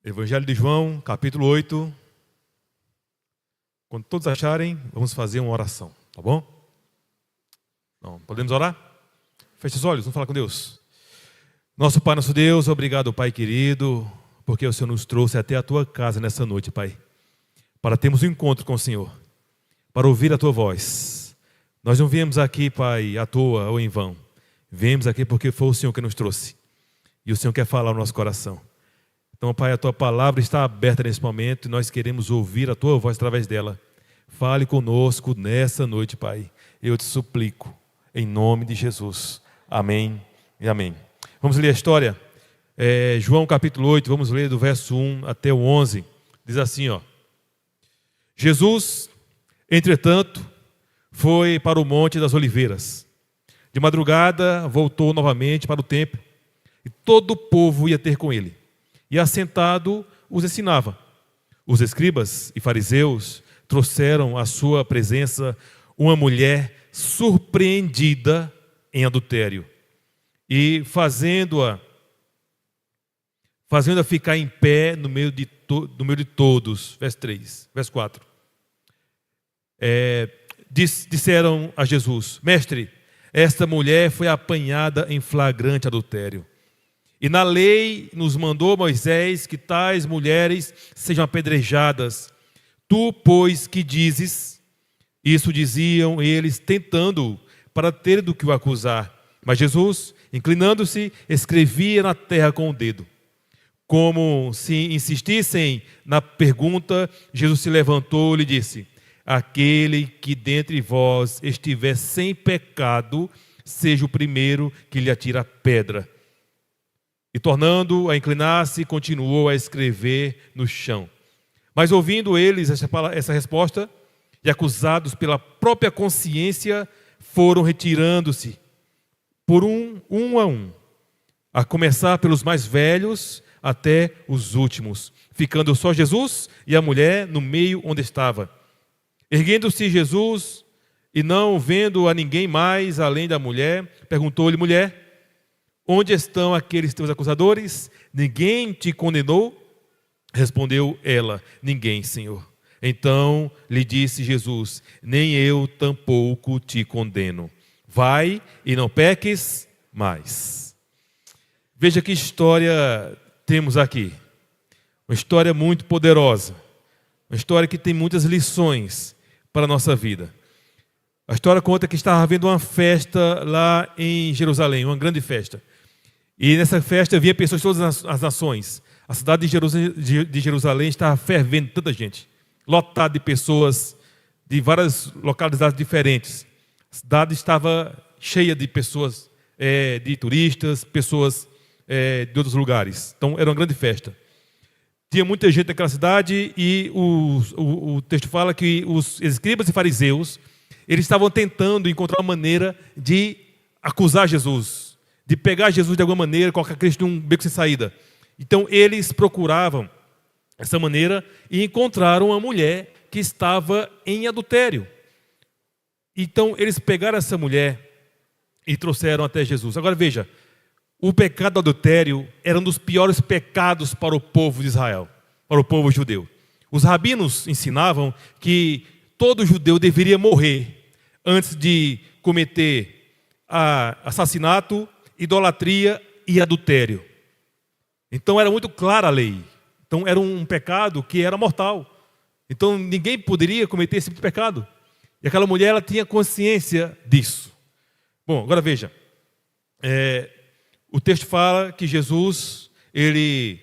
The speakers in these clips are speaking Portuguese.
Evangelho de João, capítulo 8. Quando todos acharem, vamos fazer uma oração, tá bom? Não, podemos orar? Feche os olhos, vamos falar com Deus. Nosso Pai, nosso Deus, obrigado, Pai querido, porque o Senhor nos trouxe até a Tua casa nessa noite, Pai, para termos um encontro com o Senhor, para ouvir a Tua voz. Nós não viemos aqui, Pai, à toa ou em vão. Viemos aqui porque foi o Senhor que nos trouxe. E o Senhor quer falar no nosso coração. Então, Pai, a Tua palavra está aberta nesse momento e nós queremos ouvir a Tua voz através dela. Fale conosco nessa noite, Pai. Eu te suplico, em nome de Jesus. Amém e amém. Vamos ler a história. João capítulo 8, vamos ler do verso 1 até o 11. Diz assim, ó. Jesus, entretanto, foi para o Monte das Oliveiras. De madrugada, voltou novamente para o templo e todo o povo ia ter com ele. E assentado os ensinava. Os escribas e fariseus trouxeram à sua presença uma mulher surpreendida em adultério. E fazendo-a ficar em pé no meio de todos. Verso 3, verso 4. Disseram a Jesus: Mestre, esta mulher foi apanhada em flagrante adultério. E na lei nos mandou Moisés que tais mulheres sejam apedrejadas. Tu, pois, que dizes? Isso diziam eles, tentando-o, para ter do que o acusar. Mas Jesus, inclinando-se, escrevia na terra com o dedo. Como se insistissem na pergunta, Jesus se levantou e lhe disse: Aquele que dentre vós estiver sem pecado, seja o primeiro que lhe atira a pedra. E tornando a inclinar-se, continuou a escrever no chão. Mas ouvindo eles essa resposta, e acusados pela própria consciência, foram retirando-se por um a começar pelos mais velhos até os últimos, ficando só Jesus e a mulher no meio onde estava. Erguendo-se Jesus, e não vendo a ninguém mais além da mulher, perguntou-lhe: Mulher, onde estão aqueles teus acusadores? Ninguém te condenou? Respondeu ela: Ninguém, Senhor. Então lhe disse Jesus: Nem eu tampouco te condeno. Vai e não peques mais. Veja que história temos aqui. Uma história muito poderosa. Uma história que tem muitas lições para a nossa vida. A história conta que estava havendo uma festa lá em Jerusalém, uma grande festa. E nessa festa havia pessoas de todas as nações. A cidade de Jerusalém estava fervendo, tanta gente. Lotada de pessoas de várias localidades diferentes. A cidade estava cheia de pessoas, de turistas, pessoas de outros lugares. Então era uma grande festa. Tinha muita gente naquela cidade e o texto fala que os escribas e fariseus, eles estavam tentando encontrar uma maneira de acusar Jesus, de pegar Jesus de alguma maneira, colocar Cristo num beco sem saída. Então eles procuravam essa maneira e encontraram uma mulher que estava em adultério. Então eles pegaram essa mulher e trouxeram até Jesus. Agora veja, o pecado do adultério era um dos piores pecados para o povo de Israel, para o povo judeu. Os rabinos ensinavam que todo judeu deveria morrer antes de cometer assassinato, idolatria e adultério. Então era muito clara a lei. Então era um pecado que era mortal. Então ninguém poderia cometer esse tipo de pecado. E aquela mulher, ela tinha consciência disso. Bom, agora veja. O texto fala que Jesus, ele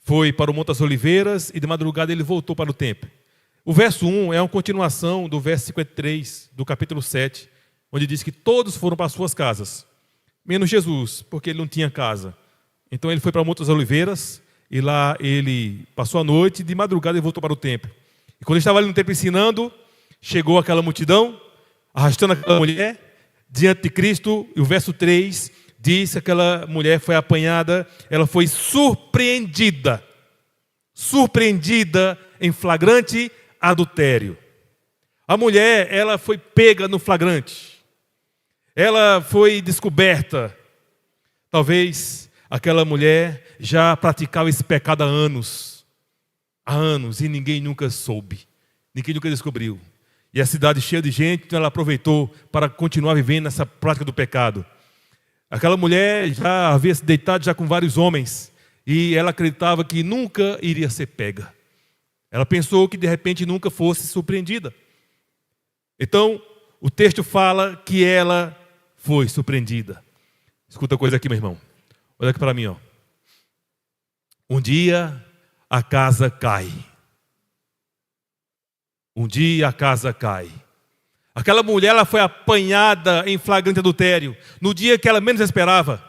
foi para o Monte das Oliveiras e de madrugada ele voltou para o templo. O verso 1 é uma continuação do verso 53 do capítulo 7, onde diz que todos foram para as suas casas, menos Jesus, porque ele não tinha casa. Então ele foi para o Monte das Oliveiras e lá ele passou a noite e de madrugada ele voltou para o templo. E quando ele estava ali no templo ensinando, chegou aquela multidão, arrastando aquela mulher diante de Cristo, e o verso 3 diz que aquela mulher foi apanhada, ela foi surpreendida em flagrante adultério. A mulher, ela foi pega no flagrante, ela foi descoberta. Talvez Aquela mulher já praticava esse pecado há anos, e ninguém nunca soube, ninguém nunca descobriu. E a cidade cheia de gente, então ela aproveitou para continuar vivendo nessa prática do pecado. Aquela mulher já havia se deitado já com vários homens, e ela acreditava que nunca iria ser pega. Ela pensou que de repente nunca fosse surpreendida. Então, o texto fala que ela foi surpreendida. Escuta a coisa aqui, meu irmão. Olha aqui para mim, ó. Um dia a casa cai. Um dia a casa cai. Aquela mulher, ela foi apanhada em flagrante adultério, no dia que ela menos esperava,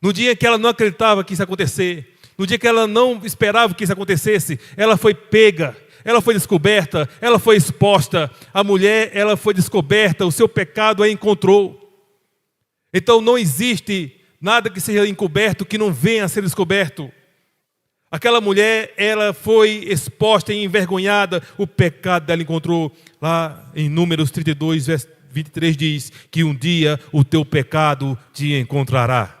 no dia que ela não acreditava que isso ia acontecer, no dia que ela não esperava que isso acontecesse, ela foi pega, ela foi descoberta, ela foi exposta. A mulher, ela foi descoberta, o seu pecado a encontrou. Então não existe nada que seja encoberto que não venha a ser descoberto. Aquela mulher, ela foi exposta e envergonhada, o pecado dela encontrou. Lá em Números 32, verso 23 diz que um dia o teu pecado te encontrará.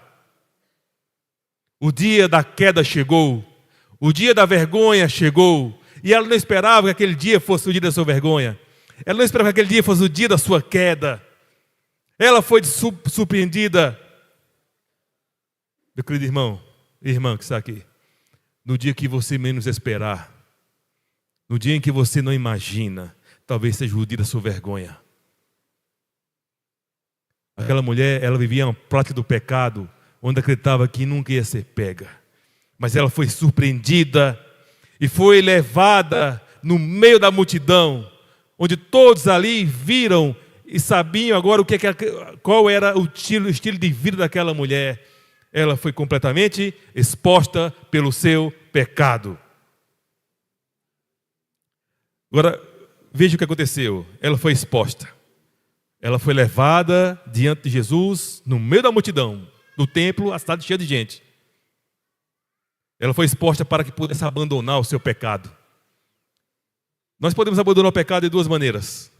O dia da queda chegou, o dia da vergonha chegou, e ela não esperava que aquele dia fosse o dia da sua vergonha. Ela não esperava que aquele dia fosse o dia da sua queda. Ela foi surpreendida. Meu querido irmão e irmã que está aqui, no dia que você menos esperar, no dia em que você não imagina, talvez seja o dia da sua vergonha. Aquela mulher, ela vivia uma prática do pecado, onde acreditava que nunca ia ser pega. Mas ela foi surpreendida e foi levada no meio da multidão, onde todos ali viram e sabiam agora qual era o estilo de vida daquela mulher. Ela foi completamente exposta pelo seu pecado. Agora, veja o que aconteceu. Ela foi exposta. Ela foi levada diante de Jesus, no meio da multidão, no templo, a cidade cheia de gente. Ela foi exposta para que pudesse abandonar o seu pecado. Nós podemos abandonar o pecado de duas maneiras.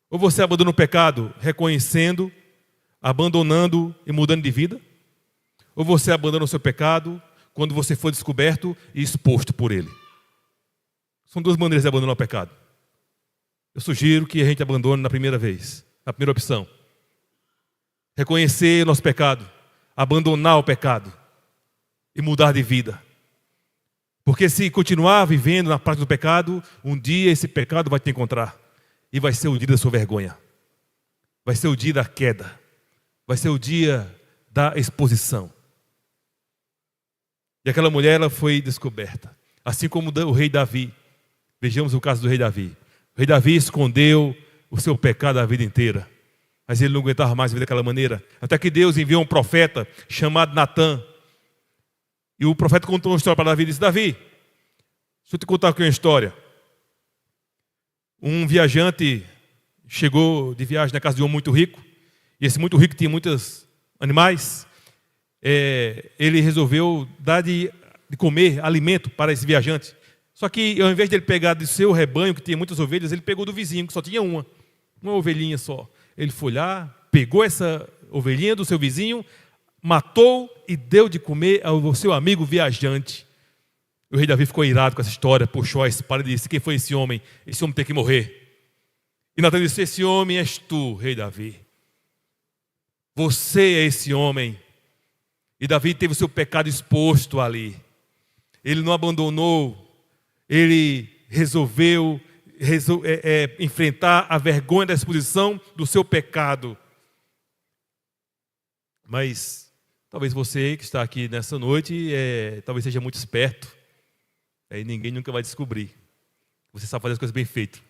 Ou você abandona o pecado reconhecendo, abandonando e mudando de vida. Ou você abandona o seu pecado quando você for descoberto e exposto por ele. São duas maneiras de abandonar o pecado. Eu sugiro que a gente abandone na primeira vez, na primeira opção. Reconhecer o nosso pecado, abandonar o pecado e mudar de vida. Porque se continuar vivendo na prática do pecado, um dia esse pecado vai te encontrar. E vai ser o dia da sua vergonha. Vai ser o dia da queda. Vai ser o dia da exposição. E aquela mulher, ela foi descoberta. Assim como o rei Davi. Vejamos o caso do rei Davi. O rei Davi escondeu o seu pecado a vida inteira. Mas ele não aguentava mais viver daquela maneira. Até que Deus enviou um profeta chamado Natã. E o profeta contou uma história para Davi e disse: Davi, deixa eu te contar aqui uma história. Um viajante chegou de viagem na casa de um homem muito rico. E esse muito rico tinha muitos animais. Ele resolveu dar de comer alimento para esse viajante. Só que ao invés de ele pegar do seu rebanho, que tinha muitas ovelhas, ele pegou do vizinho, que só tinha uma ovelhinha só. Ele foi lá, pegou essa ovelhinha do seu vizinho, matou e deu de comer ao seu amigo viajante. O rei Davi ficou irado com essa história, puxou a espada e disse: quem foi esse homem? Esse homem tem que morrer. E Natã disse: esse homem és tu, rei Davi. Você é esse homem. E Davi teve o seu pecado exposto ali. Ele não abandonou. Ele resolveu enfrentar a vergonha da exposição do seu pecado. Mas talvez você que está aqui nessa noite, talvez seja muito esperto. Aí ninguém nunca vai descobrir. Você sabe fazer as coisas bem feitas.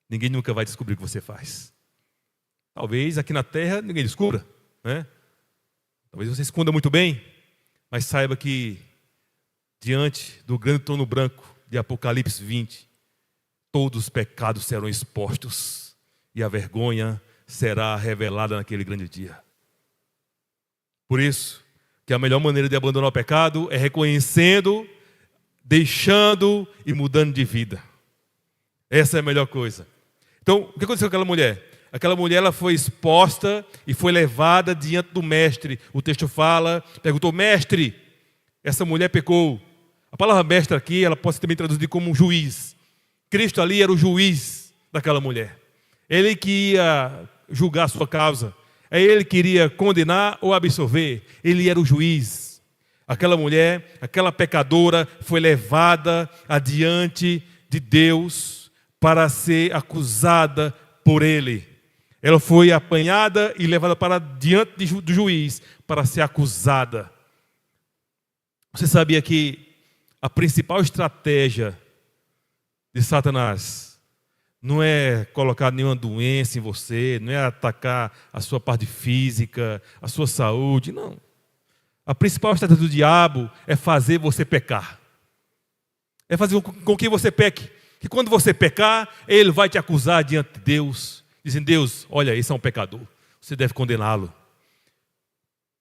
Ninguém nunca vai descobrir o que você faz. Talvez aqui na terra ninguém descubra, né? Talvez você esconda muito bem, mas saiba que diante do grande trono branco de Apocalipse 20, todos os pecados serão expostos e a vergonha será revelada naquele grande dia. Por isso, que a melhor maneira de abandonar o pecado é reconhecendo, deixando e mudando de vida. Essa é a melhor coisa. Então, o que aconteceu com aquela mulher? Aquela mulher, ela foi exposta e foi levada diante do mestre. O texto fala, perguntou: mestre, essa mulher pecou. A palavra mestre aqui, ela pode ser também traduzida como um juiz. Cristo ali era o juiz daquela mulher. Ele que ia julgar a sua causa. Ele queria condenar ou absolver. Ele era o juiz. Aquela mulher, aquela pecadora, foi levada adiante de Deus para ser acusada por Ele. Ela foi apanhada e levada para diante do juiz para ser acusada. Você sabia que a principal estratégia de Satanás não é colocar nenhuma doença em você, não é atacar a sua parte física, a sua saúde, não. A principal estratégia do diabo é fazer você pecar. É fazer com que você peque. Que quando você pecar, ele vai te acusar diante de Deus, dizendo: Deus, olha, esse é um pecador, você deve condená-lo.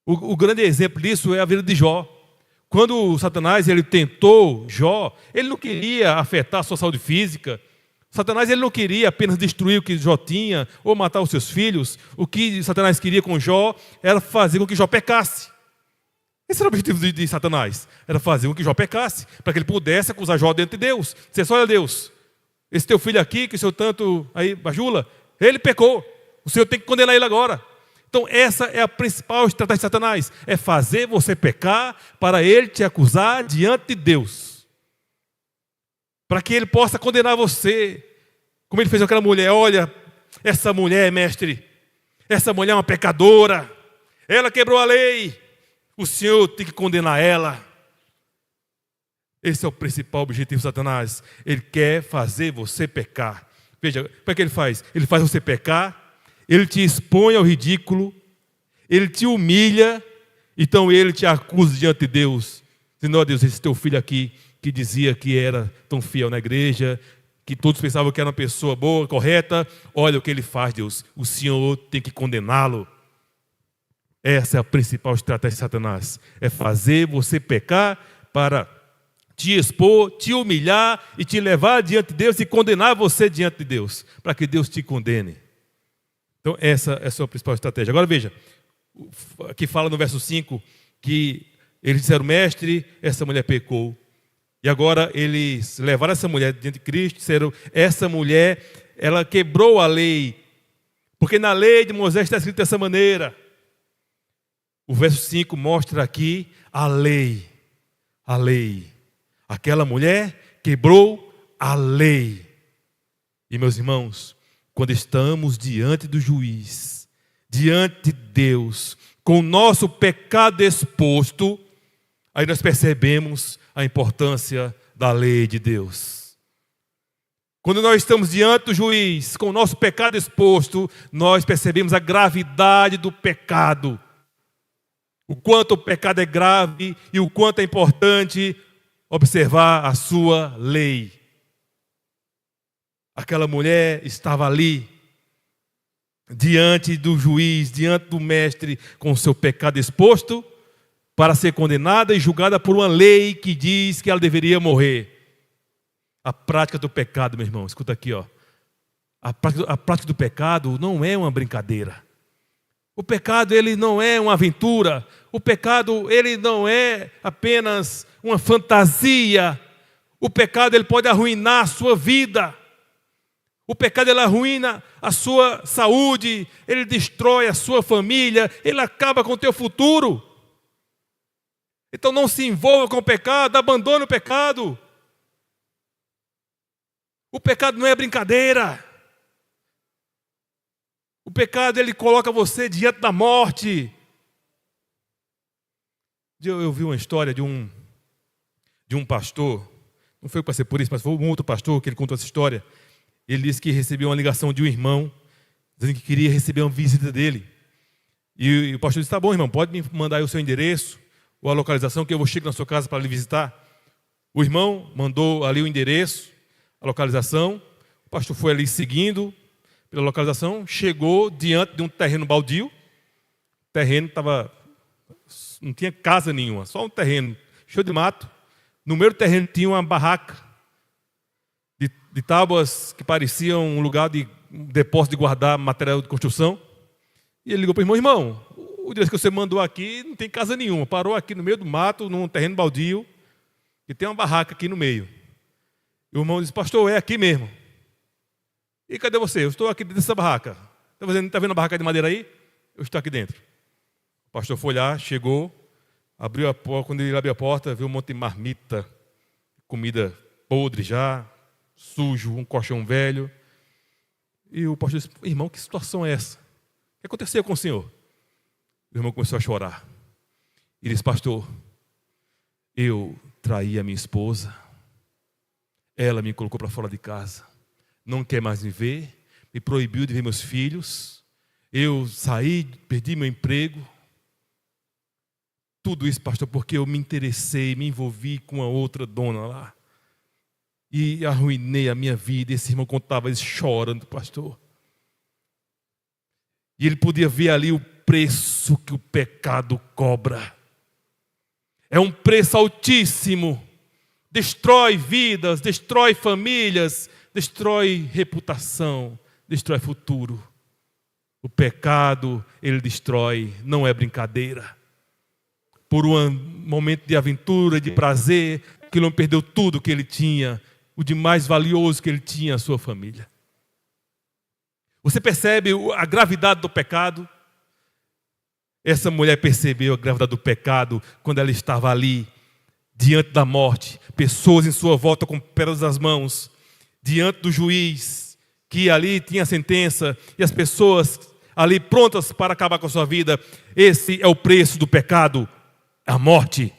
O grande exemplo disso é a vida de Jó. Quando Satanás ele tentou Jó, ele não queria afetar a sua saúde física. Satanás ele não queria apenas destruir o que Jó tinha ou matar os seus filhos. O que Satanás queria com Jó era fazer com que Jó pecasse. Esse era o objetivo de Satanás, era fazer com que Jó pecasse, para que ele pudesse acusar Jó diante de Deus. Dizer: olha, Deus, esse teu filho aqui, que o senhor tanto aí bajula, ele pecou, o senhor tem que condenar ele agora. Então essa é a principal estratégia de Satanás, é fazer você pecar para ele te acusar diante de Deus. Para que ele possa condenar você, como ele fez com aquela mulher. Olha, essa mulher, mestre, essa mulher é uma pecadora, ela quebrou a lei, o senhor tem que condenar ela. Esse é o principal objetivo de Satanás. Ele quer fazer você pecar. Veja, como é que ele faz? Ele faz você pecar, ele te expõe ao ridículo, ele te humilha, então ele te acusa diante de Deus, dizendo: ó Deus, esse teu filho aqui, que dizia que era tão fiel na igreja, que todos pensavam que era uma pessoa boa, correta, olha o que ele faz, Deus, o senhor tem que condená-lo. Essa é a principal estratégia de Satanás, é fazer você pecar para te expor, te humilhar e te levar diante de Deus e condenar você diante de Deus, para que Deus te condene. Então essa é a sua principal estratégia. Agora veja, aqui fala no verso 5 que eles disseram: mestre, essa mulher pecou. E agora eles levaram essa mulher diante de Cristo, disseram: essa mulher, ela quebrou a lei, porque na lei de Moisés está escrito dessa maneira. O verso 5 mostra aqui a lei. A lei. Aquela mulher quebrou a lei. E meus irmãos, quando estamos diante do juiz, diante de Deus, com o nosso pecado exposto, aí nós percebemos a importância da lei de Deus. Quando nós estamos diante do juiz, com o nosso pecado exposto, nós percebemos a gravidade do pecado. O quanto o pecado é grave e o quanto é importante observar a sua lei. Aquela mulher estava ali, diante do juiz, diante do mestre, com o seu pecado exposto, para ser condenada e julgada por uma lei que diz que ela deveria morrer. A prática do pecado, meu irmão, escuta aqui, ó. A prática do pecado não é uma brincadeira. O pecado, ele não é uma aventura. O pecado, ele não é apenas uma fantasia. O pecado, ele pode arruinar a sua vida. O pecado, ele arruina a sua saúde, ele destrói a sua família, ele acaba com o teu futuro. Então não se envolva com o pecado, abandone o pecado. O pecado não é brincadeira. O pecado, ele coloca você diante da morte. Eu vi uma história de um pastor, não foi para ser por isso, mas foi um outro pastor que ele contou essa história. Ele disse que recebeu uma ligação de um irmão, dizendo que queria receber uma visita dele. E o pastor disse: tá bom, irmão, pode me mandar aí o seu endereço ou a localização que eu vou chegar na sua casa para lhe visitar. O irmão mandou ali o endereço, a localização. O pastor foi ali seguindo pela localização, chegou diante de um terreno baldio. O terreno não tinha casa nenhuma, só um terreno cheio de mato. No meio do terreno tinha uma barraca de tábuas que pareciam um lugar de depósito de guardar material de construção. E ele ligou para o irmão, o endereço que você mandou aqui não tem casa nenhuma. Parou aqui no meio do mato, num terreno baldio, e tem uma barraca aqui no meio. E o irmão disse, pastor, é aqui mesmo. E cadê você? Eu estou aqui dentro dessa barraca. Está vendo a barraca de madeira aí? Eu estou aqui dentro. O pastor foi lá, chegou, abriu a porta. Quando ele abriu a porta, viu um monte de marmita, comida podre já, sujo, um colchão velho. E o pastor disse, irmão, que situação é essa? O que aconteceu com o senhor? O irmão começou a chorar. Ele disse, pastor, eu traí a minha esposa. Ela me colocou para fora de casa. Não quer mais me ver. Me proibiu de ver meus filhos. Eu saí, perdi meu emprego. Tudo isso, pastor, porque eu me interessei, me envolvi com a outra dona lá. E arruinei a minha vida. Esse irmão contava isso chorando, pastor. E ele podia ver ali o preço que o pecado cobra. É um preço altíssimo. Destrói vidas, destrói famílias, destrói reputação, destrói futuro. O pecado, ele destrói, não é brincadeira. Por um momento de aventura, de prazer, aquele homem perdeu tudo que ele tinha, o de mais valioso que ele tinha, a sua família. Você percebe a gravidade do pecado? Essa mulher percebeu a gravidade do pecado quando ela estava ali, diante da morte, pessoas em sua volta com pedras nas mãos, diante do juiz, que ali tinha a sentença, e as pessoas ali prontas para acabar com a sua vida. Esse é o preço do pecado, a morte.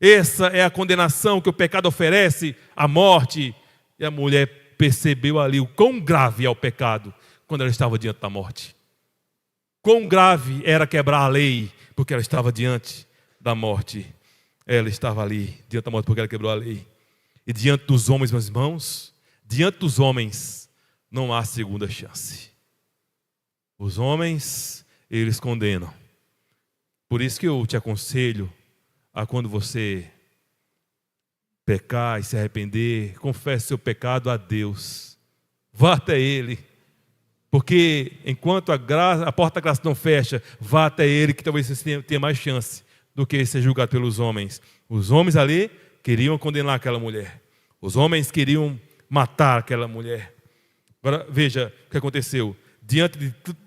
Essa é a condenação que o pecado oferece, a morte. E a mulher percebeu ali o quão grave é o pecado quando ela estava diante da morte. Quão grave era quebrar a lei, porque ela estava diante da morte. Ela estava ali, diante da morte, porque ela quebrou a lei. E diante dos homens, meus irmãos, diante dos homens, não há segunda chance. Os homens, eles condenam. Por isso que eu te aconselho a quando você pecar e se arrepender, confesse seu pecado a Deus. Vá até Ele. Porque enquanto a porta da graça não fecha, vá até Ele, que talvez você tenha mais chance do que ser julgado pelos homens. Os homens ali queriam condenar aquela mulher. Os homens queriam matar aquela mulher. Agora veja o que aconteceu. Diante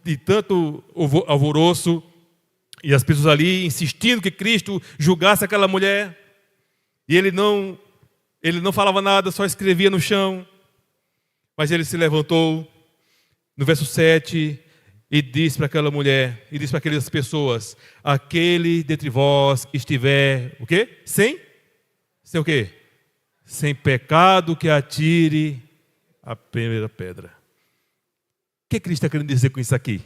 de tanto alvoroço, e as pessoas ali insistindo que Cristo julgasse aquela mulher, e ele não falava nada, só escrevia no chão. Mas ele se levantou, no verso 7, e disse para aquela mulher, e disse para aquelas pessoas, aquele dentre vós que estiver, o quê? Sem o quê? Sem pecado, que atire a primeira pedra. O que Cristo está querendo dizer com isso aqui?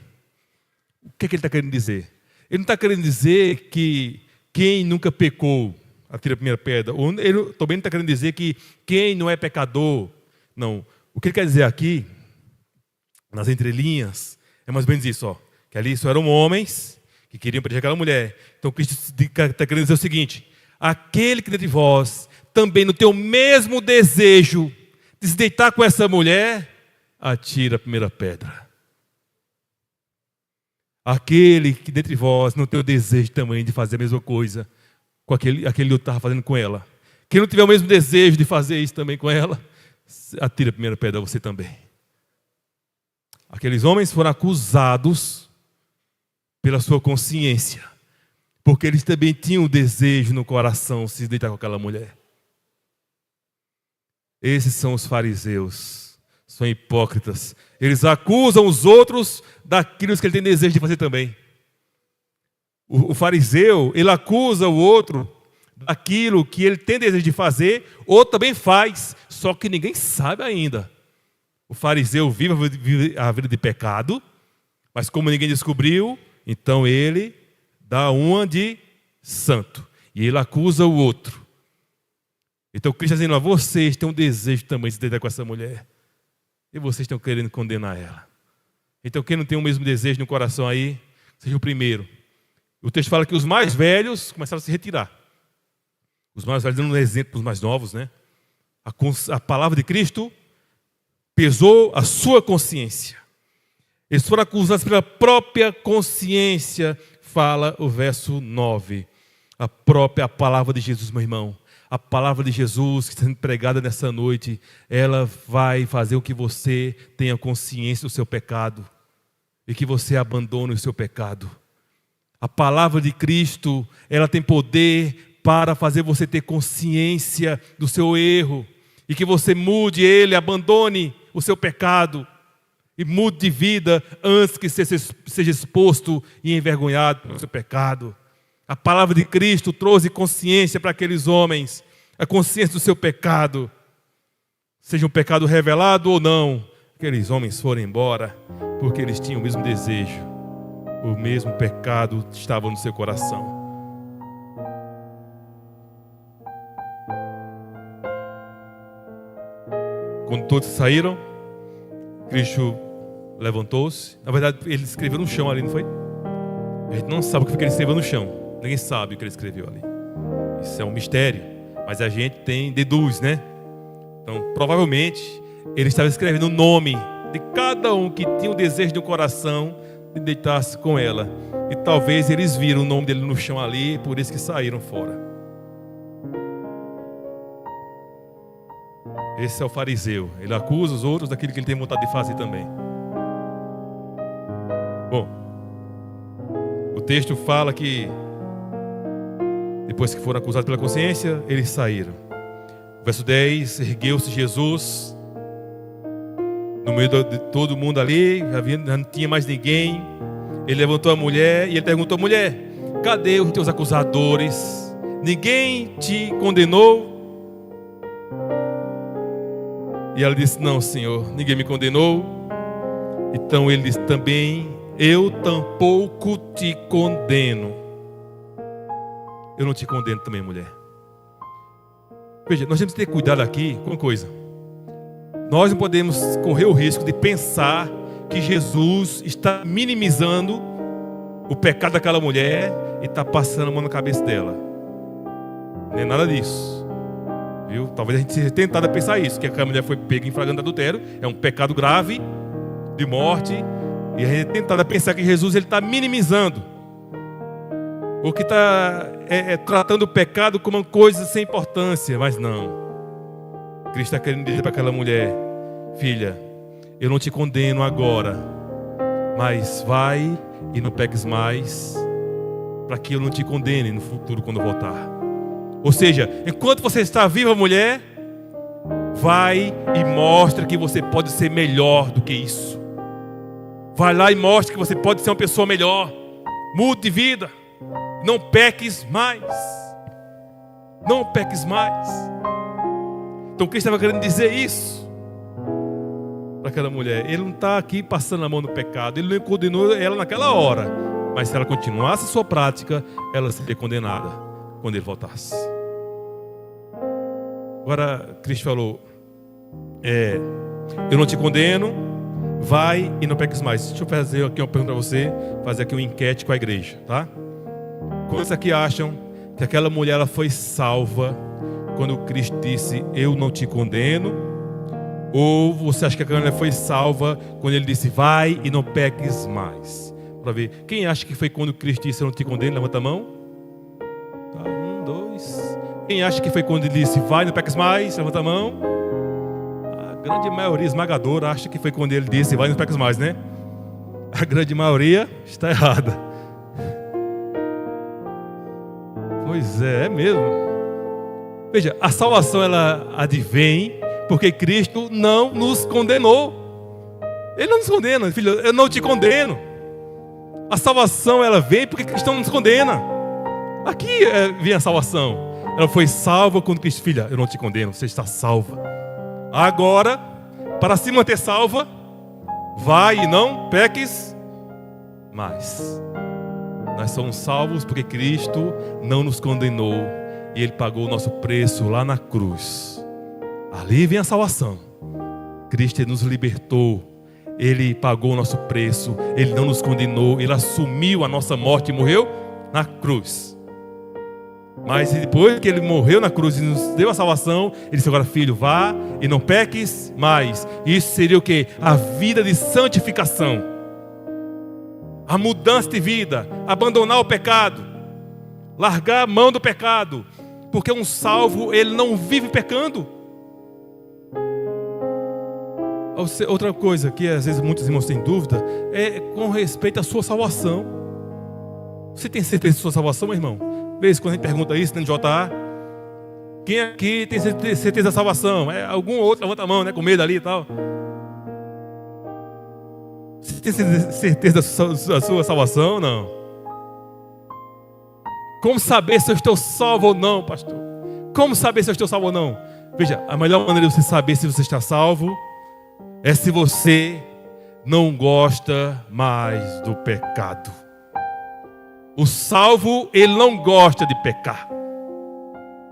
O que ele está querendo dizer? Ele não está querendo dizer que quem nunca pecou atira a primeira pedra. Ele também não está querendo dizer que quem não é pecador. Não. O que ele quer dizer aqui, nas entrelinhas, é mais ou menos isso, ó, que ali só eram homens que queriam proteger aquela mulher. Então Cristo está querendo dizer o seguinte: aquele que dentre vós também não tem o mesmo desejo de se deitar com essa mulher, atira a primeira pedra. Aquele que dentre vós não tem o desejo também de fazer a mesma coisa com aquele que estava fazendo com ela. Quem não tiver o mesmo desejo de fazer isso também com ela, atira a primeira pedra a você também. Aqueles homens foram acusados pela sua consciência, porque eles também tinham o desejo no coração de se deitar com aquela mulher. Esses são os fariseus, são hipócritas. Eles acusam os outros daquilo que ele tem desejo de fazer também. O fariseu, ele acusa o outro daquilo que ele tem desejo de fazer, ou também faz, só que ninguém sabe ainda. O fariseu vive a vida de pecado, mas como ninguém descobriu, então ele dá uma de santo. E ele acusa o outro. Então Cristo está dizendo, vocês têm um desejo também de se deitar com essa mulher. E vocês estão querendo condenar ela. Então quem não tem o mesmo desejo no coração aí, seja o primeiro. O texto fala que os mais velhos começaram a se retirar. Os mais velhos dando um exemplo para os mais novos, né? A palavra de Cristo pesou a sua consciência. Eles foram acusados pela própria consciência, fala o verso 9. A própria palavra de Jesus, meu irmão. A palavra de Jesus que está sendo pregada nessa noite, ela vai fazer com que você tenha consciência do seu pecado e que você abandone o seu pecado. A palavra de Cristo, ela tem poder para fazer você ter consciência do seu erro e que você mude ele, abandone o seu pecado e mude de vida antes que seja exposto e envergonhado pelo seu pecado. A palavra de Cristo trouxe consciência para aqueles homens, a consciência do seu pecado, seja um pecado revelado ou não. Aqueles homens foram embora porque eles tinham o mesmo desejo, o mesmo pecado estava no seu coração. Quando todos saíram, Cristo levantou-se. Na verdade, ele escreveu no chão ali, não foi? A gente não sabe o que ele escreveu no chão. Ninguém sabe o que ele escreveu ali. Isso é um mistério. Mas a gente deduz, né? Então, provavelmente, ele estava escrevendo o nome de cada um que tinha o desejo do coração de deitar-se com ela. E talvez eles viram o nome dele no chão ali, por isso que saíram fora. Esse é o fariseu. Ele acusa os outros daquilo que ele tem vontade de fazer também. Bom, o texto fala que depois que foram acusados pela consciência, eles saíram. Verso 10, ergueu-se Jesus no meio de todo mundo ali, já não tinha mais ninguém. Ele levantou a mulher e ele perguntou: mulher, cadê os teus acusadores? Ninguém te condenou? E ela disse: não, Senhor, ninguém me condenou. Então ele disse também: eu tampouco te condeno. Eu não te condeno também, mulher. Veja, nós temos que ter cuidado aqui com uma coisa. Nós não podemos correr o risco de pensar que Jesus está minimizando o pecado daquela mulher e está passando a mão na cabeça dela. Não é nada disso. Viu? Talvez a gente seja tentado a pensar isso, que aquela mulher foi pega em flagrante adultério, é um pecado grave, de morte, e a gente é tentado a pensar que Jesus está minimizando, ou que está tratando o pecado como uma coisa sem importância, mas não. Cristo está querendo dizer para aquela mulher: filha, eu não te condeno agora, mas vai e não peques mais, para que eu não te condene no futuro quando eu voltar. Ou seja, enquanto você está viva, mulher, vai e mostra que você pode ser melhor do que isso. Vai lá e mostra que você pode ser uma pessoa melhor. Mude de vida. Não peques mais. Não peques mais. Então Cristo estava querendo dizer isso para aquela mulher. Ele não está aqui passando a mão no pecado. Ele não condenou ela naquela hora. Mas se ela continuasse a sua prática, ela seria condenada quando ele voltasse. Agora Cristo falou: eu não te condeno, vai e não peques mais. Deixa eu fazer aqui uma pergunta para você, fazer aqui uma enquete com a igreja, tá? Quantos aqui acham que aquela mulher ela foi salva quando Cristo disse: eu não te condeno? Ou você acha que aquela mulher foi salva quando ele disse: vai e não peques mais? Para ver, quem acha que foi quando Cristo disse: eu não te condeno? Levanta a mão. Tá, 1, 2. Quem acha que foi quando ele disse: vai e não peques mais? Levanta a mão. A grande maioria esmagadora acha que foi quando ele disse: vai e não peques mais, né? A grande maioria está errada. Pois é mesmo. Veja, a salvação ela advém porque Cristo não nos condenou. Ele não nos condena, filho, eu não te condeno. A salvação ela vem porque Cristo não nos condena. Aqui vem a salvação. Ela foi salva quando Cristo: filha, eu não te condeno, você está salva. Agora, para se manter salva, vai e não peques mais. Nós somos salvos porque Cristo não nos condenou e Ele pagou o nosso preço lá na cruz. Ali vem a salvação. Cristo nos libertou, Ele pagou o nosso preço, Ele não nos condenou, Ele assumiu a nossa morte e morreu na cruz. Mas depois que Ele morreu na cruz e nos deu a salvação, Ele disse: agora, filho, vá e não peques mais. Isso seria o quê? A vida de santificação. a mudança de vida, abandonar o pecado, largar a mão do pecado, porque um salvo, ele não vive pecando. Outra coisa que às vezes muitos irmãos têm dúvida é com respeito à sua salvação. Você tem certeza da sua salvação, meu irmão? Vez quando a gente pergunta isso no JA, quem aqui tem certeza da salvação? Algum outro levanta a mão, né, com medo ali e tal. Você tem certeza da sua salvação? Não. Como saber se eu estou salvo ou não, pastor? Como saber se eu estou salvo ou não? Veja, a melhor maneira de você saber se você está salvo é se você não gosta mais do pecado. O salvo, ele não gosta de pecar.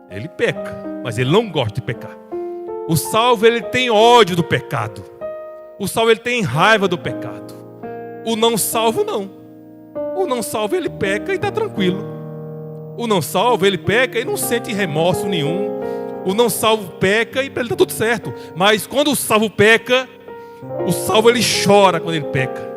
Ele peca, mas ele não gosta de pecar. O salvo, ele tem ódio do pecado. O salvo, ele tem raiva do pecado. O não salvo, não. O não salvo, ele peca e está tranquilo. O não salvo, ele peca e não sente remorso nenhum. O não salvo peca e para ele está tudo certo. Mas quando o salvo peca, o salvo, ele chora quando ele peca.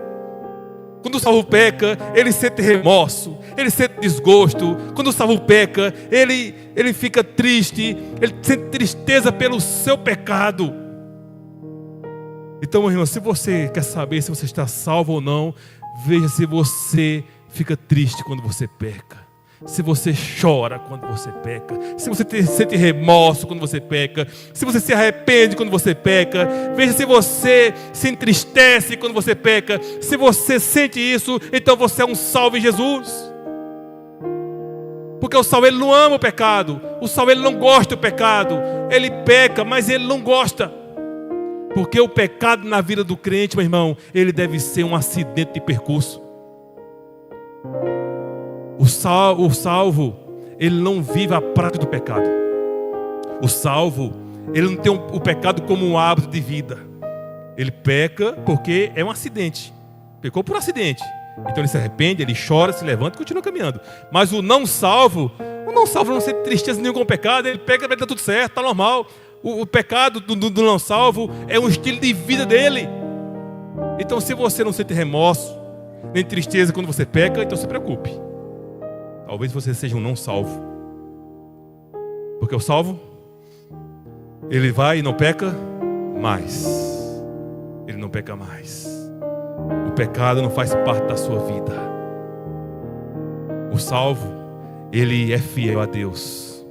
Quando o salvo peca, ele sente remorso, ele sente desgosto. Quando o salvo peca, ele fica triste, ele sente tristeza pelo seu pecado. Então, meu irmão, se você quer saber se você está salvo ou não, veja se você fica triste quando você peca. Se você chora quando você peca, se você sente remorso quando você peca, se você se arrepende quando você peca, veja se você se entristece quando você peca. Se você sente isso, então você é um salvo em Jesus. Porque o salvo, ele não ama o pecado. O salvo, ele não gosta do pecado. Ele peca, mas ele não gosta. Porque o pecado na vida do crente, meu irmão, ele deve ser um acidente de percurso. O salvo, ele não vive a prática do pecado. O salvo, ele não tem o pecado como um hábito de vida. Ele peca porque é um acidente. Pecou por acidente. Então ele se arrepende, ele chora, se levanta e continua caminhando. Mas o não salvo não sente tristeza nenhuma com o pecado. Ele peca, está tudo certo, está normal. O pecado do não salvo é um estilo de vida dele. Então, se você não sente remorso nem tristeza quando você peca, então se preocupe. Talvez você seja um não salvo. Porque o salvo, ele vai e não peca mais. Ele não peca mais. O pecado não faz parte da sua vida. O salvo, ele é fiel a Deus.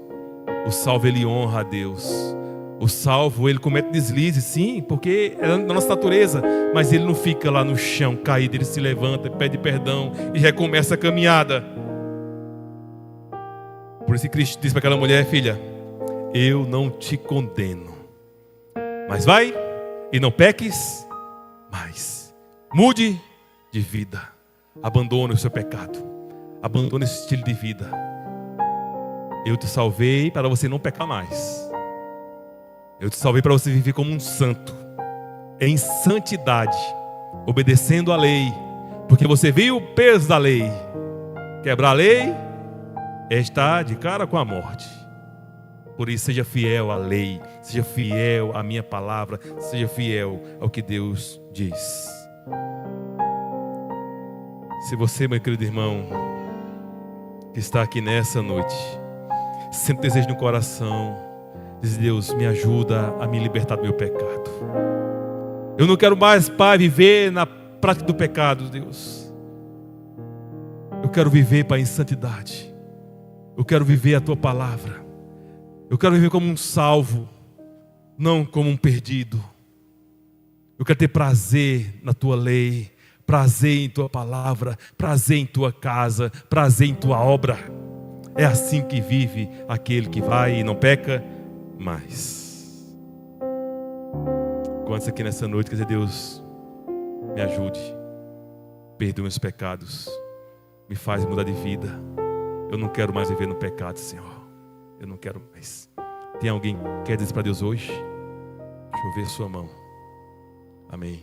O salvo, ele honra a Deus. O salvo, ele comete deslizes, sim, porque é da nossa natureza. Mas ele não fica lá no chão caído. Ele se levanta, pede perdão e recomeça a caminhada. Por isso que Cristo disse para aquela mulher: filha, eu não te condeno, mas vai e não peques mais. Mude de vida. Abandone o seu pecado. Abandone esse estilo de vida. Eu te salvei para você não pecar mais. Eu te salvei para você viver como um santo, em santidade, obedecendo a lei, porque você viu o peso da lei. Quebrar a lei é estar de cara com a morte. Por isso, seja fiel à lei, seja fiel à minha palavra, seja fiel ao que Deus diz. Se você, meu querido irmão, que está aqui nessa noite, sempre deseja no coração, diz: Deus, me ajuda a me libertar do meu pecado. Eu não quero mais, Pai, viver na prática do pecado, Deus. Eu quero viver, Pai, em santidade. Eu quero viver a Tua palavra. Eu quero viver como um salvo, não como um perdido. Eu quero ter prazer na Tua lei, prazer em Tua palavra, prazer em Tua casa, prazer em Tua obra. É assim que vive aquele que vai e não peca mais. Quantos aqui nessa noite quer dizer: Deus, me ajude, perdoe meus pecados, me faz mudar de vida. Eu não quero mais viver no pecado, Senhor. Eu não quero mais. Tem alguém que quer dizer para Deus hoje? Deixa eu ver sua mão. Amém.